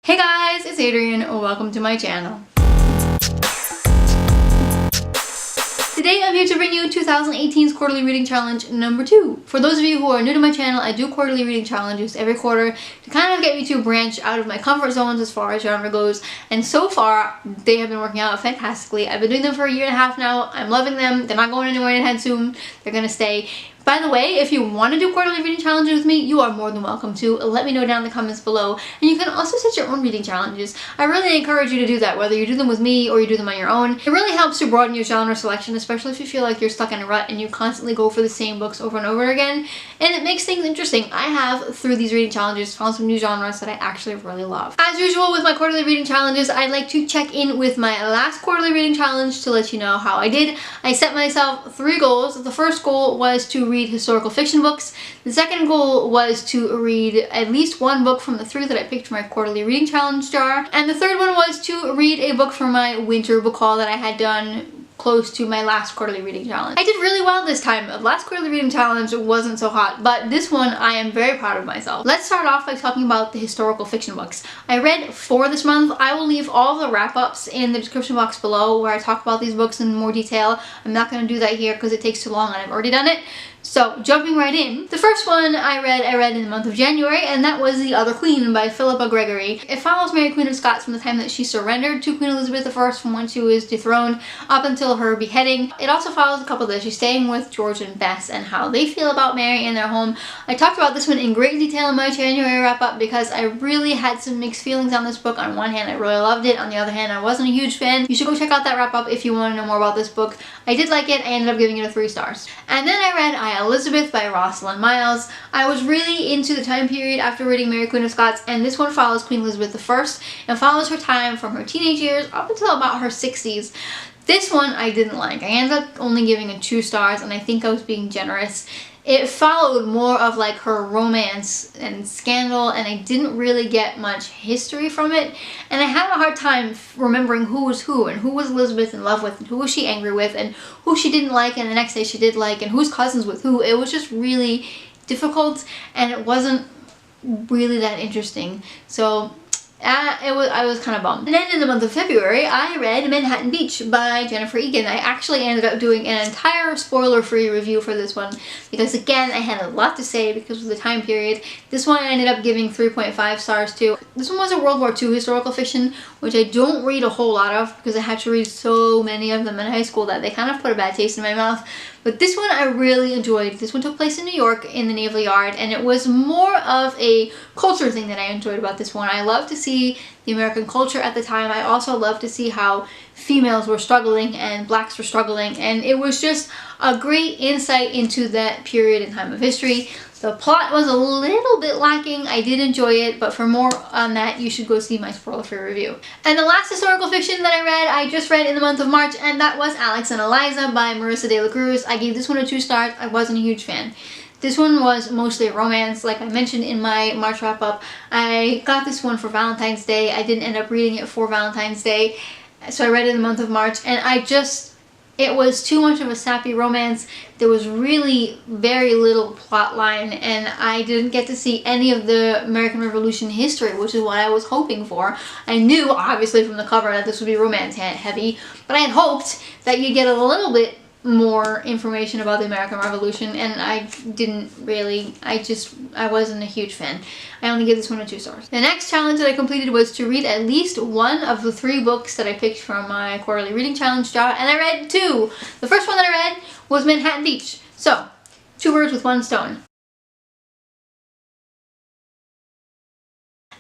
Hey guys, it's Adrian. Welcome to my channel. Today I'm here to bring you 2018's quarterly reading challenge number 2. For those of you who are new to my channel, I do quarterly reading challenges every quarter to kind of get me to branch out of my comfort zones as far as genre goes, and so far they have been working out fantastically. I've been doing them for a year and a half now. I'm loving them. They're not going anywhere anytime soon. They're gonna stay. By the way, if you want to do quarterly reading challenges with me, you are more than welcome to. Let me know down in the comments below. And you can also set your own reading challenges. I really encourage you to do that, whether you do them with me or you do them on your own. It really helps to broaden your genre selection, especially if you feel like you're stuck in a rut and you constantly go for the same books over and over again. And it makes things interesting. I have, through these reading challenges, found some new genres that I actually really love. As usual with my quarterly reading challenges, I'd like to check in with my last quarterly reading challenge to let you know how I did. I set myself 3 goals. The first goal was to read historical fiction books. The second goal was to read at least 1 book from the 3 that I picked for my quarterly reading challenge jar. And the third one was to read a book from my winter book haul that I had done close to my last quarterly reading challenge. I did really well this time. The last quarterly reading challenge wasn't so hot, but this one I am very proud of myself. Let's start off by talking about the historical fiction books. I read 4 this month. I will leave all the wrap-ups in the description box below where I talk about these books in more detail. I'm not going to do that here because it takes too long and I've already done it. So, jumping right in, the first one I read in the month of January, and that was The Other Queen by Philippa Gregory. It follows Mary Queen of Scots from the time that she surrendered to Queen Elizabeth I from when she was dethroned up until her beheading. It also follows a couple that she's staying with, George and Bess, and how they feel about Mary and their home. I talked about this one in great detail in my January wrap-up because I really had some mixed feelings on this book. On one hand, I really loved it. On the other hand, I wasn't a huge fan. You should go check out that wrap-up if you want to know more about this book. I did like it. I ended up giving it a 3 stars. And then I read Elizabeth by Rosalind Miles. I was really into the time period after reading Mary Queen of Scots, and this one follows Queen Elizabeth I and follows her time from her teenage years up until about her 60s. This one I didn't like. I ended up only giving it 2 stars, and I think I was being generous. It followed more of like her romance and scandal, and I didn't really get much history from it, and I had a hard time remembering who was who and who was Elizabeth in love with and who was she angry with and who she didn't like and the next day she did like and who's cousins with who. It was just really difficult and it wasn't really that interesting. So I was kind of bummed. And then in the month of February, I read Manhattan Beach by Jennifer Egan. I actually ended up doing an entire spoiler-free review for this one because, again, I had a lot to say because of the time period. This one I ended up giving 3.5 stars to. This one was a World War II historical fiction, which I don't read a whole lot of because I had to read so many of them in high school that they kind of put a bad taste in my mouth. But this one I really enjoyed. This one took place in New York in the Naval Yard, and it was more of a culture thing that I enjoyed about this one. I love to see the American culture at the time. I also love to see how females were struggling and blacks were struggling, and it was just a great insight into that period in time of history. The plot was a little bit lacking. I did enjoy it, but for more on that, you should go see my spoiler-free review. And the last historical fiction that I just read in the month of March, and that was Alex and Eliza by Marissa de la Cruz. I gave this one a 2 stars. I wasn't a huge fan. This one was mostly a romance, like I mentioned in my March wrap-up. I got this one for Valentine's Day. I didn't end up reading it for Valentine's Day, so I read it in the month of March, and it was too much of a sappy romance. There was really very little plot line, and I didn't get to see any of the American Revolution history, which is what I was hoping for. I knew, obviously, from the cover that this would be romance heavy, but I had hoped that you'd get a little bit more information about the American Revolution, and I didn't really. I wasn't a huge fan. I only gave this one a 2 stars. The next challenge that I completed was to read at least 1 of the 3 books that I picked from my quarterly reading challenge jar, and I read 2. The first one that I read was Manhattan Beach. So, 2 birds with 1 stone.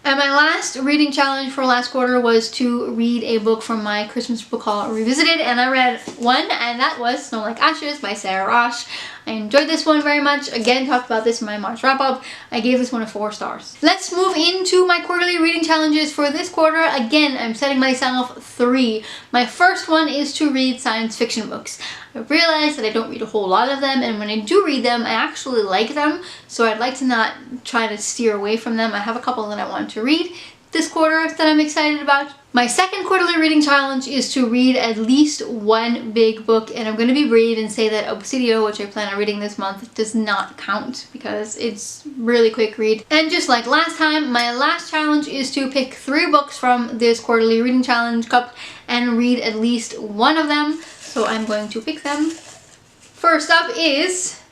And my last reading challenge for last quarter was to read a book from my Christmas book haul Revisited, and I read 1, and that was Snow Like Ashes by Sarah Rosh. I enjoyed this one very much. Again, talked about this in my March wrap-up. I gave this one a 4 stars. Let's move into my quarterly reading challenges for this quarter. Again, I'm setting myself 3. My first one is to read science fiction books. I realized that I don't read a whole lot of them, and when I do read them, I actually like them, so I'd like to not try to steer away from them. I have a couple that I want to read. this quarter that I'm excited about. My second quarterly reading challenge is to read at least one big book, and I'm going to be brave and say that Obsidio, which I plan on reading this month, does not count because it's really quick read. And just like last time, my last challenge is to pick 3 books from this quarterly reading challenge cup and read at least one of them. So I'm going to pick them. First up is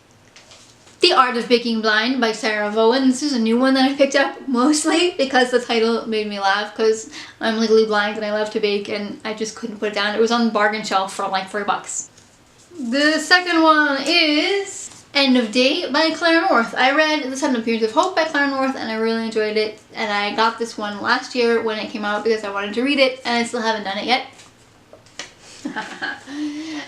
The Art of Baking Blind by Sarah Vaughan. This is a new one that I picked up mostly because the title made me laugh because I'm legally blind and I love to bake and I just couldn't put it down. It was on the bargain shelf for like $3. The second one is End of Day by Claire North. I read The Sudden Appearance of Hope by Claire North and I really enjoyed it, and I got this one last year when it came out because I wanted to read it and I still haven't done it yet.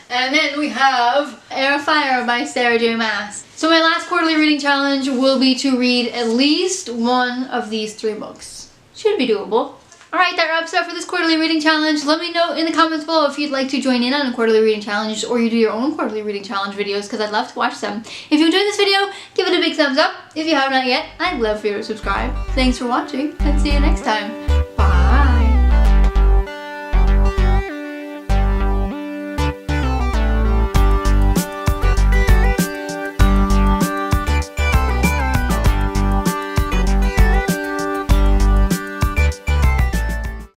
And then we have Air of Fire by Sarah J. Maas. So my last quarterly reading challenge will be to read at least one of these 3 books. Should be doable. Alright, that wraps up for this quarterly reading challenge. Let me know in the comments below if you'd like to join in on quarterly reading challenges or you do your own quarterly reading challenge videos because I'd love to watch them. If you enjoyed this video, give it a big thumbs up. If you have not yet, I'd love for you to subscribe. Thanks for watching and see you next time.